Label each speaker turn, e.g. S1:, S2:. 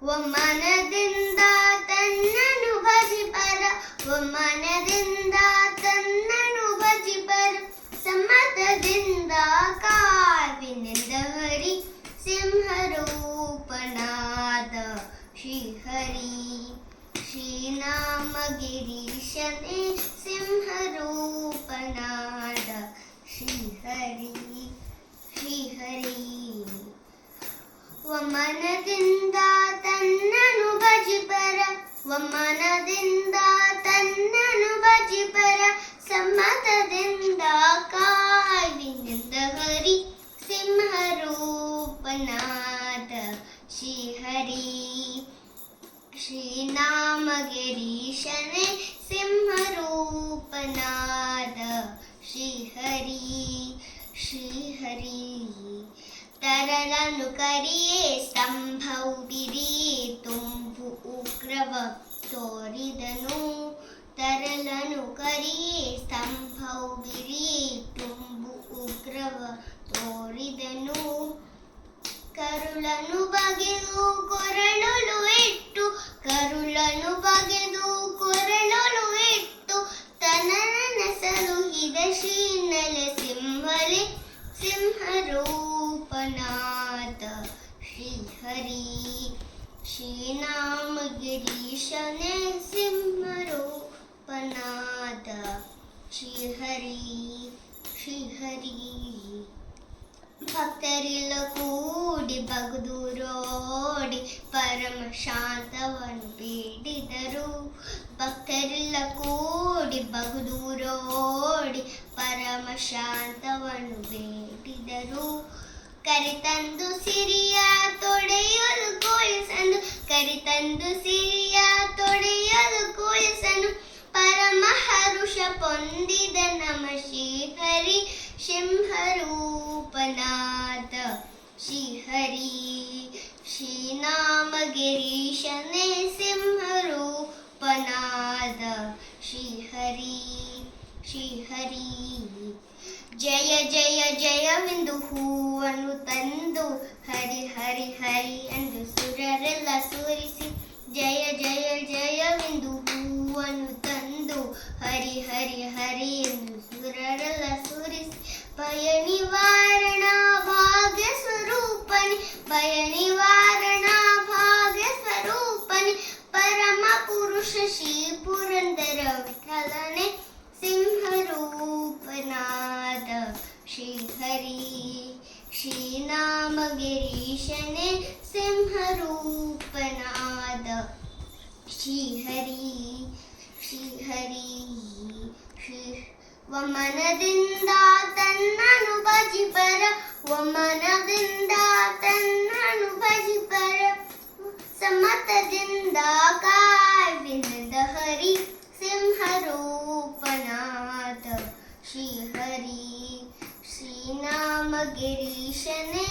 S1: ಒಮ್ಮನದಿಂದ ತನ್ನನು ಭಜಿಪರ ಒಮ್ಮನದಿಂದ ತನ್ನನು ಭಜಿಪರ ಸಮ್ಮತದಿಂದ ಕಾವಿನಿಂದ ಹರಿ ಸಿಂಹರೂಪನಾದ ಶ್ರೀಹರಿ ಶ್ರೀನಾಮಗಿರೀಶನೇ ಸಿಂಹರೂಪನಾದ ಶ್ರೀಹರಿ ಶ್ರೀಹರಿ ಒಮ್ಮನದಿಂದ ತನ್ನನು ಭಜಿಪರ ಒಮ್ಮನದಿಂದ ತನ್ನನು ಭಜಿಪರ ಸಮ್ಮತದಿಂದ ಕಾವಿನಿಂದ ಹರಿ ಸಿಂಹರೂಪನಾದ ಶ್ರೀಹರಿ ಶ್ರೀನಾಮಗಿರೀಶನೇ ಸಿಂಹರೂಪನಾದ ಶ್ರೀಹರಿ ಶ್ರೀಹರಿ ತರಳನು ಕರಿಯೇ ಸ್ತಂಭವು ಬಿರಿ ತುಂಬು ಉಗ್ರವ ತೋರಿದನು ತರಳನು ಕರಿಯೇ ಸ್ತಂಭವು ಬಿರಿ ತುಂಬು ಉಗ್ರವ ತೋರಿದನು ಕರುಳನು ಬಗೆದು ಕೊರಳಲು ಇಟ್ಟು ಕರುಳನು ಬಗೆದು ಕೊರಳಲು ಇಟ್ಟು ತನನ ಸಲುಹಿದ ಶ್ರೀನಲ ಸಿಂಹಲೆ ಸಿಂಹರೂಪನಾದ ಶ್ರೀಹರಿ ಶ್ರೀನಾಮಗಿರೀಶನೇ ಸಿಂಹರೂಪನಾದ ಶ್ರೀಹರಿ ಶ್ರೀಹರಿ ಭಕ್ತರಿಲ್ಲ ಕೂಡಿ ಬಗದೂರೋಡಿ ಪರಮ ಶಾಂತವನ್ನು ಬೇಡಿದರು ಭಕ್ತರಿಲ್ಲ ಕೂಡಿ ಬಗದೂರೋಡಿ ಪರಮ ಶಾಂತವನ್ನು ಬೇಡಿದರು ಕರಿತಂದು ಸಿರಿಯ ತೊಡೆಯಲು ಕೋಲಿಸನು ಕರಿತಂದು ಸಿರಿಯ ತೊಡೆಯಲು ಕೋಲಿಸನು ಪರಮ ಹರುಷ ಪೊಂದಿದ ನಮ ಶ್ರೀಹರಿ ಸಿಂಹರೂಪನಾದ ಶ್ರೀಹರಿ ಶ್ರೀನಾಮಗಿರೀಶನೇ ಸಿಂಹರೂಪನಾದ ಶ್ರೀಹರಿ ಶ್ರೀಹರಿ ಜಯ ಜಯ ಜಯವೆಂದು ಹೂವನ್ನು ತಂದು ಹರಿ ಹರಿ ಹರಿ ಎಂದು ಸುರರೆಲ್ಲ ಸೂರಿಸಿ ಜಯ ಜಯ ಜಯವೆಂದು ಹೂವನ್ನು ತಂದು ಹರಿ ಹರಿ ಹರಿ ಎಂದು ಸುರರೆಲ್ಲ ಸೂರಿಸಿ ಭಯ ನಿವಾರಣ ಭಾಗ್ಯ ಸ್ವರೂಪನಿ ಭಯ ನಿವಾರಣ ಭಾಗ್ಯ ಸ್ವರೂಪನಿ ಪರಮ ಪುರುಷ ಶ್ರೀ ಪುರಂದರ ವಿಠಲನೆ ಸಿಂಹರೂಪನಾದ ಶ್ರೀಹರಿ ಶ್ರೀನಾಮಗಿರೀಶನೇ ಸಿಂಹರೂಪನಾದ ಶ್ರೀಹರಿ ಶ್ರೀಹರಿ ಶ್ರೀ ಒಮ್ಮನದಿಂದ ತನ್ನನು ಭಜಿಪರ ಒಮ್ಮನದಿಂದ ತನ್ನನು ಭಜಿಪರ ಸಮ್ಮತದಿಂದ ಕಾವಿನಿಂದ ಹರಿ ಸಿಂಹರೂಪನಾದ ಶ್ರೀಹರಿ ಶ್ರೀನಾಮಗಿರೀಶನೇ